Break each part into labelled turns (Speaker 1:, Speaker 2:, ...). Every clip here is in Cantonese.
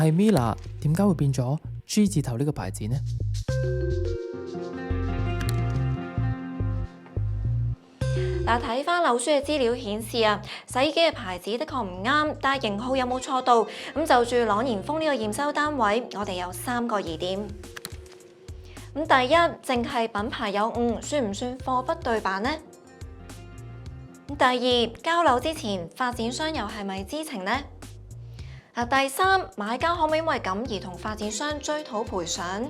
Speaker 1: 係 Miele 點解會變咗 G 字頭呢個牌子呢？
Speaker 2: 嗱，睇翻柳書嘅資料顯示啊，洗衣機嘅牌子的確唔啱，但係型號有冇錯到？咁就住朗然風呢個驗收單位，我哋有3個疑點。咁第一，淨係品牌有誤，算唔算貨不對版呢？第二，交樓之前發展商又係咪知情呢？第三，買家可唔可以因為咁而同發展商追討賠償？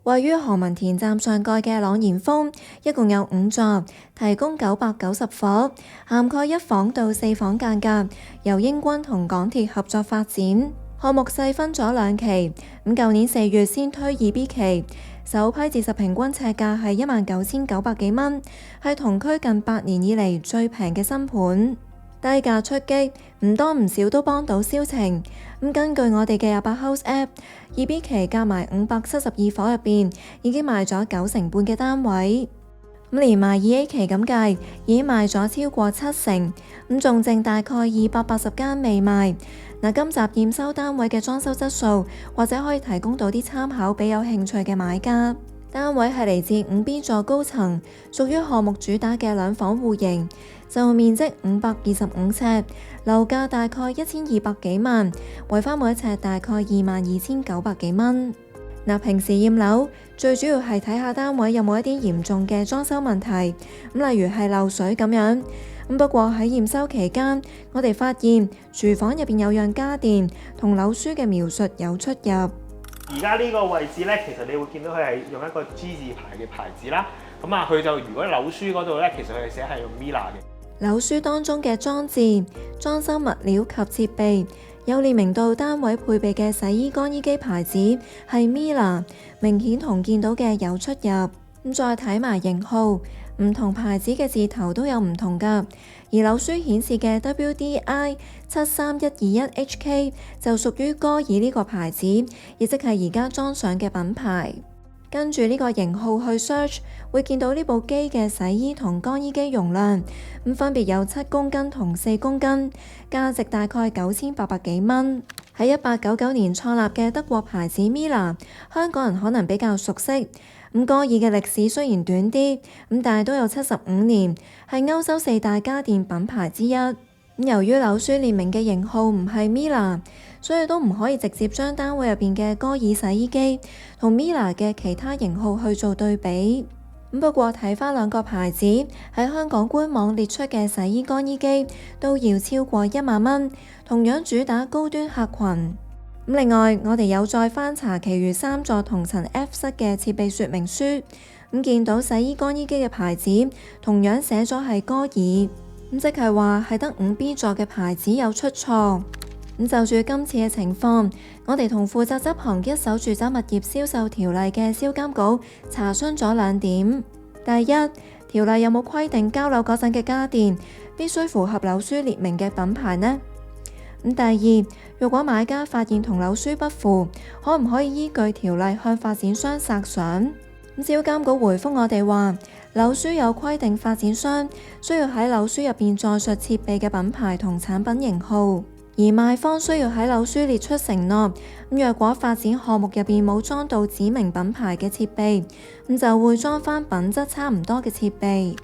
Speaker 2: 位於何文田站上蓋嘅朗然風，一共有5座，提供990伙，涵蓋1房到4房間隔，由英軍同港鐵合作發展。項目細分咗2期，舊年4月先推2B 期，首批自實平均尺價係19,900幾蚊，係同區近8年以嚟最平嘅新盤。低價出擊，唔多唔少都幫到銷情。根據我哋嘅28 House App，2B 期夾埋572伙入邊，已經賣咗90%半嘅單位。連埋2A 期咁計，已經賣咗超過70%，仲剩大概280間未賣。今集驗收單位嘅裝修質素，或者可以提供到啲參考俾有興趣嘅買家。單位係嚟自5B 座高層，屬於項目主打嘅2房戶型，就面積525尺，樓價大概1200幾萬，維翻每一尺大概22,900幾蚊。平時驗樓最主要係睇下單位有冇一啲嚴重嘅裝修問題，例如係漏水咁樣。不過喺驗收期間，我哋發現廚房入邊有樣家電同樓書嘅描述有出入。
Speaker 3: 而家呢個位置呢，其實你會見到佢係用一個 G 字牌嘅牌子啦。佢就如果樓書嗰度呢，其實佢係寫係用 Miele 嘅。
Speaker 2: 樓書當中嘅裝置、裝修物料及設備有列明到單位配備嘅洗衣乾衣機牌子係 Miele， 明顯同見到嘅有出入。再睇埋型號，唔同牌子嘅字頭都有唔同㗎。而樓書顯示嘅 WDI 73121HK 就屬於歌爾呢個牌子，亦即係而家裝上嘅品牌。跟住呢個型號去 search， 會見到呢部機嘅洗衣同乾衣機容量，分別有7公斤同4公斤，價值大概9,800幾蚊。喺1899年創立嘅德國牌子 Miele， 香港人可能比較熟悉。歌爾嘅歷史雖然短啲，但係都有75年，係歐洲4大家電品牌之一。由於樓書列明嘅型號唔係 Miele， 所以都唔可以直接將單位入邊嘅歌爾洗衣機同 Miele 嘅其他型號去做對比。不過睇返2個牌子喺香港官網列出嘅洗衣乾衣機都要超過1萬蚊，同樣主打高端客群。另外，我哋有再翻查其餘3座同層 F 室嘅設備說明書，見到洗衣乾衣機嘅牌子同樣寫咗係歌爾，即係話係得5B 座嘅牌子有出錯。就住今次嘅情況，我哋同負責執行一手住宅物業銷售條例嘅銷監局查詢咗2點。第一，條例有冇規定交樓嗰陣嘅家電必須符合樓書列明嘅品牌呢？第二，如果買家發現同樓書不符，可唔可以依據條例向發展商索償？銷監局回覆我哋話，樓書有規定發展商需要喺樓書入邊載述設備嘅品牌同產品型號，而賣方需要喺樓書列出承諾。若果發展項目入邊冇裝到指明品牌嘅設備，就會裝返品質差唔多嘅設備。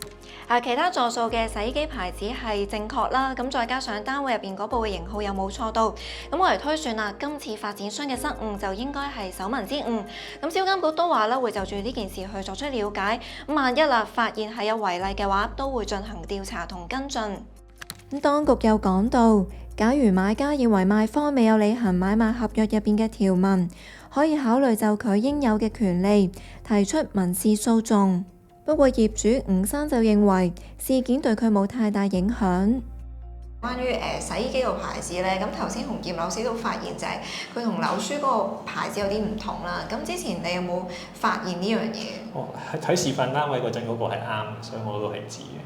Speaker 2: 其他座數嘅洗衣機牌子係正確啦，再加上單位入邊嗰部嘅型號有冇錯到，我哋推算啦，今次發展商嘅失誤就應該係手民之誤。銷監局都話啦，會就住呢件事去作出了解，萬一發現係有違例嘅話，都會進行調查同跟進。當局又講到，假如買家認為賣方未有履行買賣合約入邊嘅條文，可以考慮就佢應有嘅權利提出民事訴訟。不過業主吳生就認為事件對佢冇太大影響。關於洗衣機個牌子呢，咁頭先洪劍老師都發現就係佢同樓書嗰個牌子有啲唔同啦。咁之前你有冇發現呢樣嘢？
Speaker 3: 睇示範單位嗰陣嗰個係啱，所以我都係知嘅。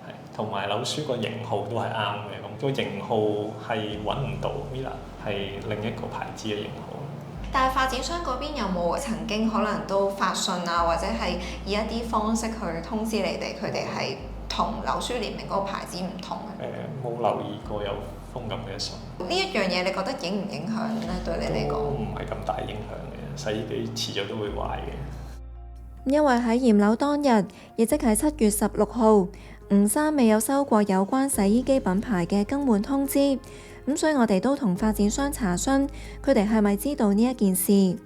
Speaker 3: 係，同埋樓書個型號都係啱嘅。咁個型號係揾唔到 Miele 係另一個牌子嘅型號。
Speaker 2: 但係發展商嗰邊有冇曾經可能都發信啊，或者係以一啲方式去通知你哋，佢哋係同樓書列明嗰個牌子唔同嘅？
Speaker 3: 冇留意過有風咁嘅送。
Speaker 2: 呢一樣嘢你覺得影唔影響咧？對你嚟
Speaker 3: 都
Speaker 2: 講，
Speaker 3: 唔係咁大影響嘅，洗衣機遲早都會壞嘅。
Speaker 2: 因為喺驗樓當日，亦即係7月16號，吳生未有收過有關洗衣機品牌嘅更換通知，咁所以我哋都同發展商查詢，佢哋係咪知道呢一件事。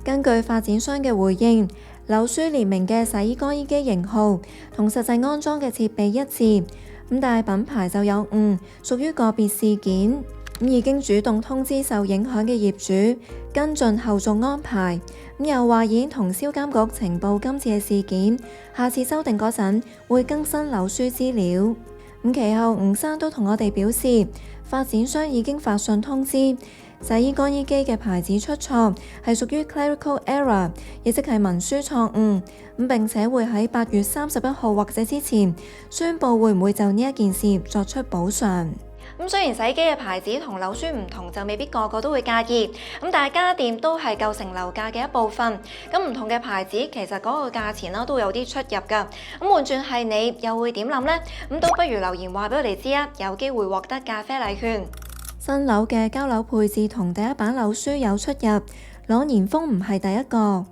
Speaker 2: 根據發展商嘅回應，樓書列明嘅洗衣乾衣機型號同實際安裝嘅設備一致，咁但係品牌就有誤，屬於個別事件。咁已經主動通知受影響嘅業主跟進後續安排。咁又話已經同銷監局呈報今次嘅事件，下次修訂嗰陣會更新樓書資料。咁其後吳生都同我哋表示，發展商已經發信通知洗衣乾衣機嘅牌子出錯係屬於 clerical error， 亦即係文書錯誤。咁並且會喺8月31號或者之前宣佈會唔會就呢一件事作出補償。咁雖然洗衣機嘅牌子同樓書唔同，就未必個個都會介意。咁但係家電都係構成樓價嘅一部分。咁唔同嘅牌子其實嗰個價錢啦都有啲出入㗎。咁換轉係你又會點諗呢？咁都不如留言話俾我哋知啊，有機會獲得咖啡禮券。新樓嘅交樓配置同第一版樓書有出入，朗然峰唔係第一個。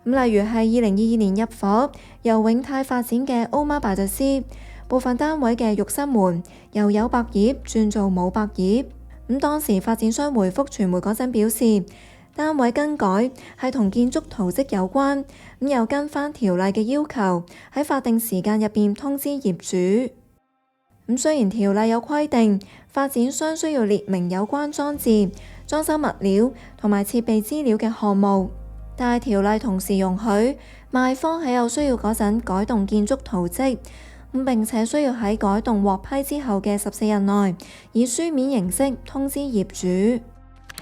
Speaker 2: 咁例如係2022年入伙由永泰發展嘅歐瑪白特斯。部分單位嘅浴室門由有百葉轉做冇百葉，咁當時發展商回覆傳媒嗰陣表示，單位更改係同建築圖則有關，咁又跟翻條例嘅要求，喺法定時間入邊通知業主。咁雖然條例有規定，發展商需要列明有關裝置、裝修物料同埋設備資料嘅項目，但係條例同時容許賣方喺有需要嗰陣改動建築圖則。咁並且需要喺改動獲批之後嘅14日內，以書面形式通知業主。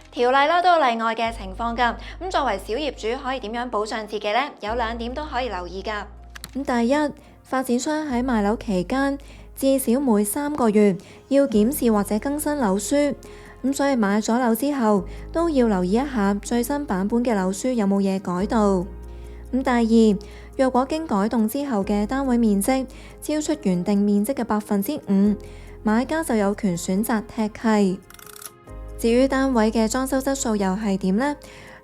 Speaker 2: 條例啦都有例外嘅情況㗎。咁作為小業主可以點樣保障自己呢？有2點都可以留意㗎。咁第一，發展商喺賣樓期間至少每3個月要檢視或者更新樓書。咁所以買咗樓之後都要留意一下最新版本嘅樓書有冇嘢改到。咁第二，若果經改動之後嘅單位面積超出原定面積嘅5%，買家就有權選擇踢契。至於單位嘅裝修質素又係點呢？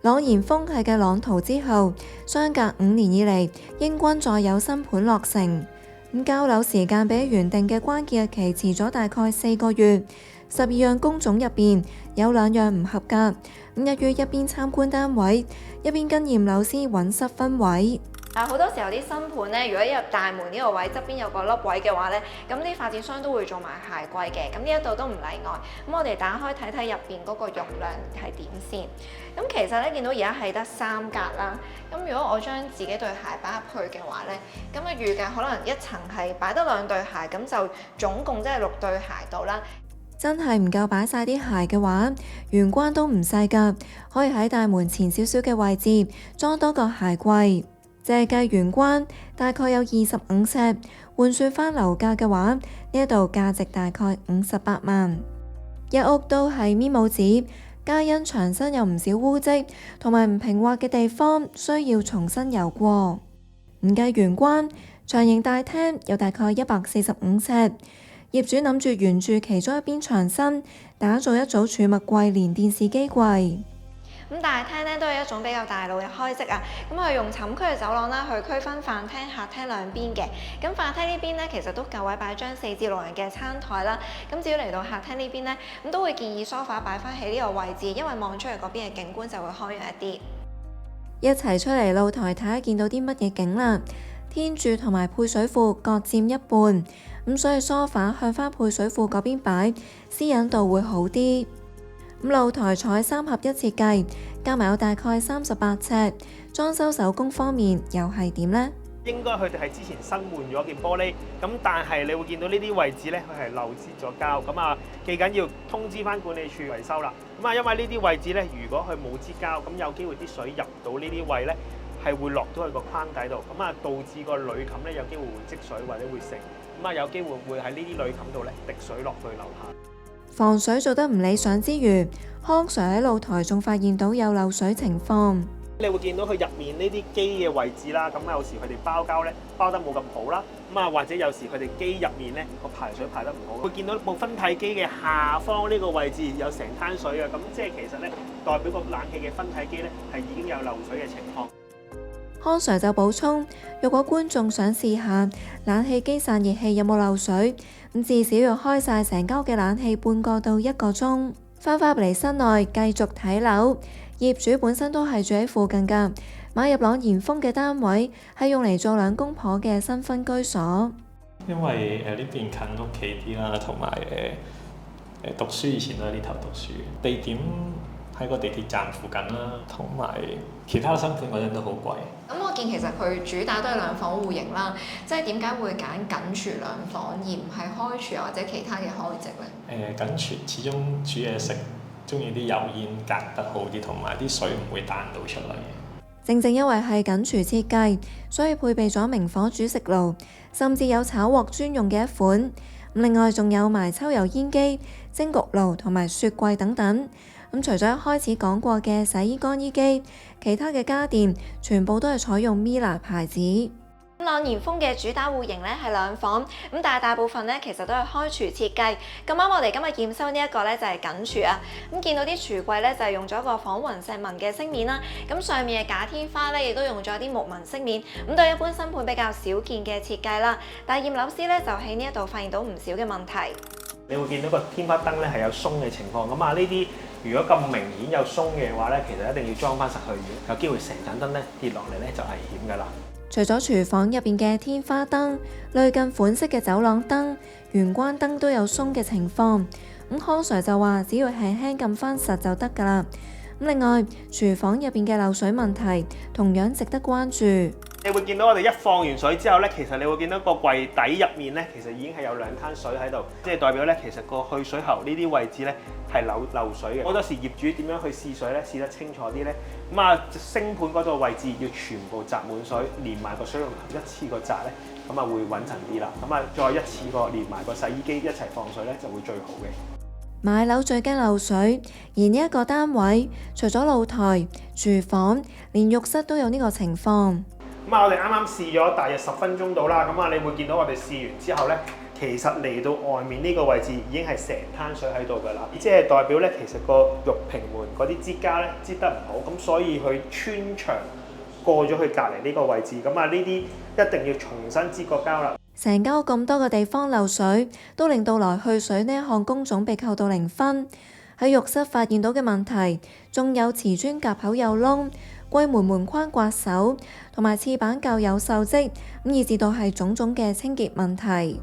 Speaker 2: 朗然峰系嘅朗圖之後，相隔5年以嚟，英軍再有新盤落成。咁交樓時間比原定嘅關鍵日期遲咗大概4個月，12樣工種入邊有2樣唔合格。咁一於一邊參觀單位，一邊跟驗樓師揾失分位。好多時候啲新盤咧，如果入大門呢個位側邊有個凹位嘅話咧，咁啲發展商都會做埋鞋櫃嘅。咁呢一度都唔例外。咁我哋打開睇睇入邊嗰個容量係點先。咁其實咧見到而家係得3格啦。咁如果我將自己對鞋擺入去嘅話咧，咁啊預計可能一層係擺得2對鞋，咁就總共即係6對鞋度啦。真係唔夠擺晒啲鞋嘅話，玄關都唔細㗎，可以喺大門前少少嘅位置裝多個鞋櫃。淨係計玄關大概有25尺，換算翻樓價嘅話，呢一度價值大概58萬。一屋都係咪冇紙，皆因牆身有唔少污漬同埋唔平滑嘅地方，需要重新油過。唔計玄關，長形大廳有大概145尺，業主諗住沿住其中一邊牆身打造一組儲物櫃連電視機櫃。咁大廳咧都係一種比較大路嘅開式啊，咁佢用寢區嘅走廊啦去區分飯廳、客廳兩邊嘅。咁飯廳呢邊咧其實都夠位擺張4至6人嘅餐台啦。咁至於嚟到客廳呢邊咧，咁都會建議梳化擺翻喺呢個位置，因為望出嚟嗰邊嘅景觀就會開揚一啲。一齊出嚟露台睇下見到啲乜嘢景啦？天柱同埋配水庫各佔一半，咁所以梳化向翻配水庫嗰邊擺，私隱度會好啲。咁露台採3合1設計，加埋有大概38尺。裝修手工方面又係點呢？
Speaker 4: 應該佢哋係之前新換咗件玻璃，咁但係你會見到呢啲位置咧，佢係漏接咗膠，咁啊記緊要通知翻管理處維修啦。咁啊，因為呢啲位置咧，如果佢冇支膠，咁有機會啲水入到呢啲位咧，係會落到去個框底度，咁啊導致個鋁冚咧有機會會積水或者會剩，咁啊有機會會喺呢啲鋁冚度咧滴水落去樓下。
Speaker 2: 防水做得唔理想之餘，康 Sir 喺露台仲發現到有漏水情況。
Speaker 4: 你會見到佢入面呢啲機嘅位置啦，咁有時佢哋包膠咧包得冇咁好啦，或者有時佢哋機入面咧個排水排得唔好，會見到部分體機嘅下方呢個位置有成灘水嘅，咁即係其實咧代表個冷氣嘅分體機咧係已經有漏水嘅情況。
Speaker 2: 康 Sir 就補充，如果觀眾想試下冷氣機散熱器有冇漏水，咁至少要開晒成間屋嘅冷氣半個到1個鐘，翻返嚟室內繼續睇樓。業主本身都係住喺附近㗎，買入朗然峰嘅單位係用嚟做兩公婆嘅新婚居所。
Speaker 3: 因為呢邊近屋企啲啦，同埋讀書以前都喺呢頭讀書，地點喺個地鐵站附近啦，同埋其他新盤嗰陣都好貴。
Speaker 5: 咁我見其實佢主打都係兩房戶型啦，即係點解會揀緊廚兩房而唔係開廚或者其他嘅開席咧？
Speaker 3: 緊廚始終煮嘢食，中意啲油煙隔得好啲，同埋啲水唔會彈到出嚟。
Speaker 2: 正正因為係緊廚設計，所以配備咗明火煮食爐，甚至有炒鑊專用嘅一款。另外仲有埋抽油煙機、蒸焗爐同埋雪櫃等等。咁除咗一開始講過嘅洗衣乾衣機，其他嘅家電全部都係採用 Miele 牌子。
Speaker 6: 朗然峰嘅主打戶型咧係兩房，咁但係大部分咧其實都係開廚設計。咁啱我哋今日驗收呢一個咧就係緊廚啊，咁見到啲廚櫃咧就係用咗個仿雲石紋嘅飾面啦，咁上面嘅假天花咧亦都用咗啲木紋飾面，咁對一般新盤比較少見嘅設計啦。但係驗樓師咧就喺呢一度發現到唔少嘅問題。
Speaker 4: 你會見到個天花燈咧係有鬆嘅情況，咁呢啲如果咁明顯有鬆嘅話咧，其實一定要裝翻實去嘅，有機會成盞燈咧跌落嚟咧就危險㗎啦。
Speaker 2: 除咗廚房入邊嘅天花燈，類近款式嘅走廊燈、玄關燈都有鬆嘅情況。咁康 Sir 就話只要輕輕撳翻實就得㗎啦。咁另外，廚房入邊嘅漏水問題同樣值得關注。
Speaker 4: 你會見到我哋一放完水之後咧，其實你會見到個櫃底入面咧，其實已經係有2灘水喺度，即係代表咧，其實個去水喉呢啲位置咧係漏水嘅。好多時業主點樣去試水咧，試得清楚啲咧，升盤嗰個位置要全部閘滿水，連埋個水龍頭一次過閘咧，咁會穩陣啲啦。再一次過連埋個洗衣機一齊放水咧，就會最好嘅。
Speaker 2: 買樓最驚漏水，而呢一個單位除咗露台、廚房，連浴室都有呢個情況。
Speaker 4: 我哋啱啱試咗大約10分鐘到啦，你會見到我哋試完之後咧，其實嚟到外面呢個位置已經係成灘水喺度㗎啦，即係代表咧，其實個浴屏門嗰啲支膠咧支得唔好，咁所以佢穿牆過咗去隔離呢個位置，呢啲一定要重新支個膠啦。
Speaker 2: 成間屋咁多個地方漏水，都令到來去水呢一項工種被扣到0分。喺浴室發現到嘅問題，仲有瓷磚夾口有窿、櫃門門框刮手，同埋廁板較有鏽跡，以至到係種種嘅清潔問題。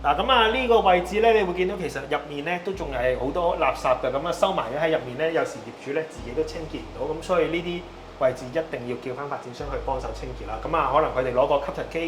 Speaker 4: 呢個位置咧，你會見到其實入面咧都仲係好多垃圾嘅，收埋咗喺入面咧，有時業主咧自己都清潔唔到，咁所以呢啲位置一定要叫翻發展商去幫手清潔啦。可能佢哋攞個吸塵機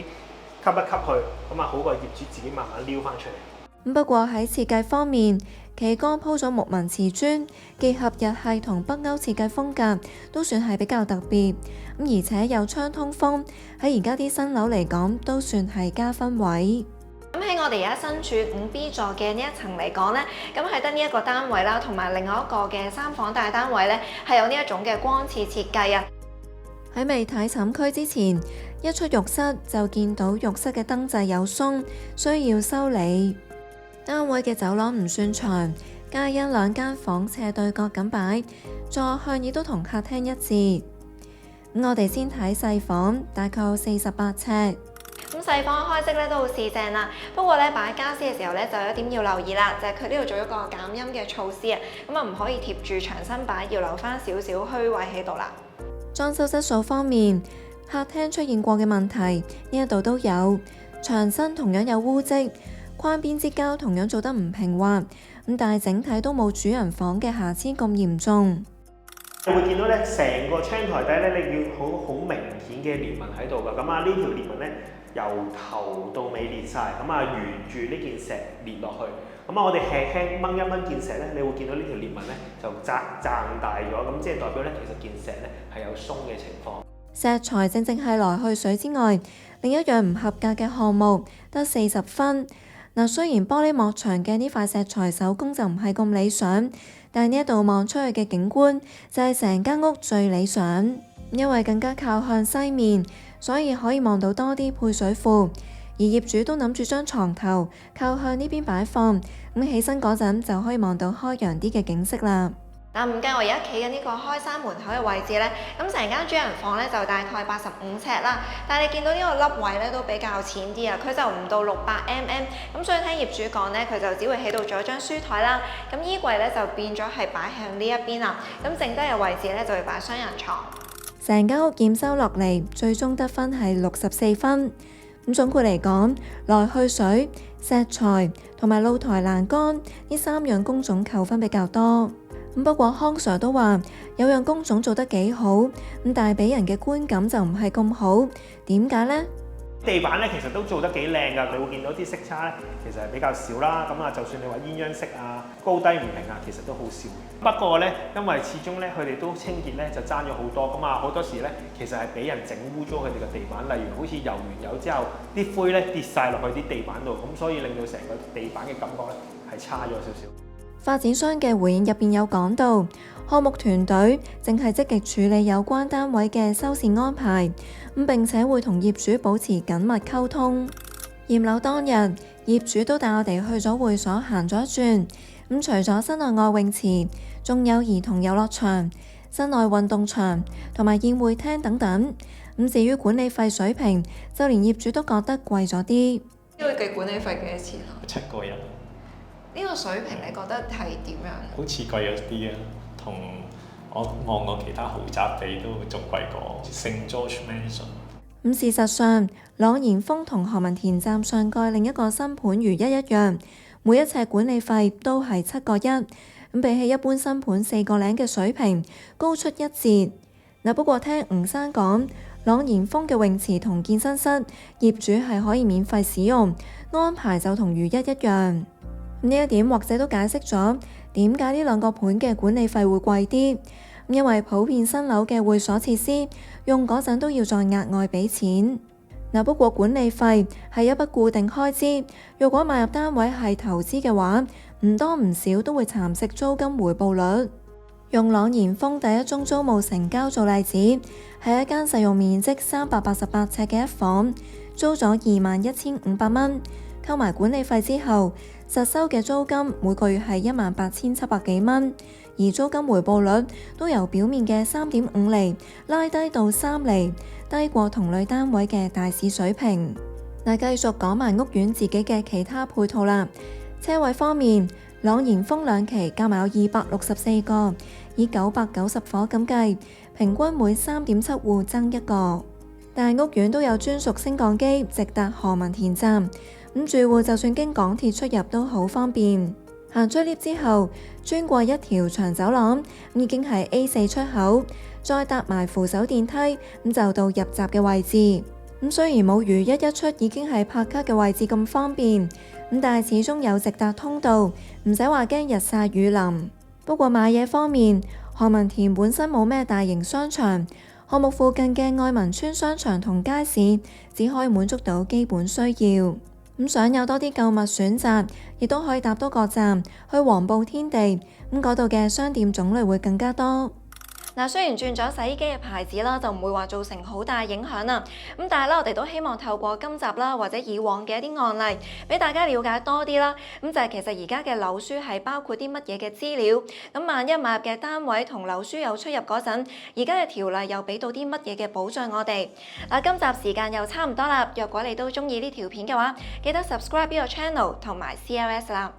Speaker 4: 吸一吸佢，好過業主自己慢慢撩翻出嚟。
Speaker 2: 不過喺設計方面，旗杆鋪咗木紋瓷磚，結合日系同北歐設計風格，都算係比較特別。而且有窗通風，喺而家啲新樓嚟講，都算係加分位。
Speaker 6: 咁喺我哋而家身處5B 座嘅呢一層嚟講呢，咁係得呢一個單位啦，同埋另外一個嘅3房大單位呢，係有呢一種嘅光廁設計啊。
Speaker 2: 喺未睇寢區之前，一出浴室就見到浴室嘅燈掣有鬆，需要修理。單位嘅走廊唔算長，皆因2間房斜對角咁擺，座向亦都同客廳一致。我哋先睇細房，大概有48尺。
Speaker 6: 咁細房開式咧都好四正啦，不過咧擺傢俬嘅時候咧就有一點要留意啦，就係佢呢度做一個減音嘅措施啊，唔可以貼住牆身擺，要留翻少少虛位喺度啦。
Speaker 2: 裝修質素方面，客廳出現過嘅問題呢一度都有，牆身同樣有污漬，框邊支膠同樣做得唔平滑，但係整體都冇主人房嘅瑕疵咁嚴重。
Speaker 4: 你會見到咧，成個窗台底咧，你要好明顯嘅裂紋喺度㗎。呢條裂紋咧由頭到尾裂晒，沿住呢件石裂落去。我哋輕輕掹一掹件石咧，你會見到呢條裂紋咧就脹大咗，即係代表咧其實件石咧係有鬆嘅情況。
Speaker 2: 石材正正係來去水之外，另一樣唔合格嘅項目，得40分。雖然玻璃幕牆嘅呢塊石材手工就唔係咁理想，但係呢一度望出去嘅景觀就係成間屋最理想。因為更加靠向西面，所以可以望到多啲配水庫。而業主都諗住將床頭靠向呢邊擺放，咁起身嗰陣就可以望到開揚啲嘅景色啦。
Speaker 6: 但唔計我而家企緊呢個開山門口嘅位置呢，咁成間主人房呢就大概85尺啦。但係你見到呢個凹位呢都比較淺啲啊，佢就唔到600mm。咁所以聽業主講呢，佢就只會起到咗張書台啦。咁衣櫃呢就變咗係擺向呢一邊啦。咁剩低嘅位置呢就會擺雙人床。
Speaker 2: 成間屋驗收落嚟，最終得分係64分。咁總括嚟講，來去水、石材同埋露台欄杆呢3樣工種扣分比較多。不過康 Sir 都話有樣工種做得幾好，咁但係俾人嘅觀感就唔係咁好。點解呢？
Speaker 4: 地板咧其實都做得幾靚㗎，你會見到啲色差咧其實係比較少啦。咁啊，就算你話鴛鴦色啊、高低唔平啊，其實都好少。不過咧，因為始終咧佢哋都清潔咧就爭咗好多，咁啊好多時咧其實係俾人整污糟佢哋嘅地板，例如好似油完油之後啲灰咧跌晒落去啲地板度，咁所以令到成個地板嘅感覺咧係差咗少少。
Speaker 2: 發展商嘅回應入邊有講到，項目團隊正係積極處理有關單位嘅修繕安排，並且會同業主保持緊密溝通。驗樓當日，業主都帶我哋去咗會所行咗一轉。除咗室內外泳池，仲有兒童遊樂場、室內運動場同埋宴會廳等等。至於管理費水平，就連業主都覺得貴咗啲。
Speaker 5: 呢個嘅管理費幾多錢啊
Speaker 3: ？7個人。
Speaker 5: 呢個水平你覺得係點樣？
Speaker 3: 好似貴咗啲啊，同我望過其他豪宅比都仲貴過聖 George Mansion。
Speaker 2: 事實上，朗賢峰同何文田站上蓋另一個新盤如一樣，每一尺管理費都係7個1，比起一般新盤4個0嘅水平高出1截。不過聽吳生講，朗賢峰嘅泳池同健身室業主係可以免費使用，安排就同如一樣。呢一點或者都解釋咗點解呢兩個盤嘅管理費會貴啲，因為普遍新樓嘅會所設施用嗰陣都要再額外俾錢。不過管理費係一筆固定開支，若果買入單位係投資嘅話，唔多唔少都會蠶食租金回報率。用朗賢峰第一宗租務成交做例子，係一間實用面積388尺嘅一房，租咗21,500蚊，扣埋管理費之後，實收嘅租金每個月係18,700幾蚊，而租金回報率都由表面嘅3.5厘拉低到3厘，低過同類單位嘅大市水平。繼續講埋屋苑自己嘅其他配套啦。車位方面，朗賢峰2期加埋有264個，以990伙咁計，平均每3.7戶增1個。但屋苑都有專屬升降機直達何文田站。住戶就算經港鐵出入都好方便，行出 lift 之後，穿過一條長走廊，已經係 A4 出口，再搭埋扶手電梯，就到入閘嘅位置。雖然冇如一出已經係拍卡嘅位置咁方便，但係始終有直達通道，唔使話驚日曬雨淋。不過買嘢方面，何文田本身冇咩大型商場，項目附近嘅愛民村商場同街市只可以滿足到基本需要。想有多啲購物選擇，亦都可以搭多個站去黃埔天地，嗰度嘅商店種類會更加多。
Speaker 6: 雖然轉咗洗衣機嘅牌子啦，就唔會話造成好大影響啦。但係咧，我哋都希望透過今集啦，或者以往嘅一啲案例，俾大家了解多啲啦。就係其實而家嘅樓書係包括啲乜嘢嘅資料？萬一買入嘅單位同樓書有出入嗰陣，而家嘅條例又俾到啲乜嘢嘅保障我哋？今集時間又差唔多啦。若果你都中意呢條片嘅話，記得 subscribe 呢個 channel 同埋 CLS 啦。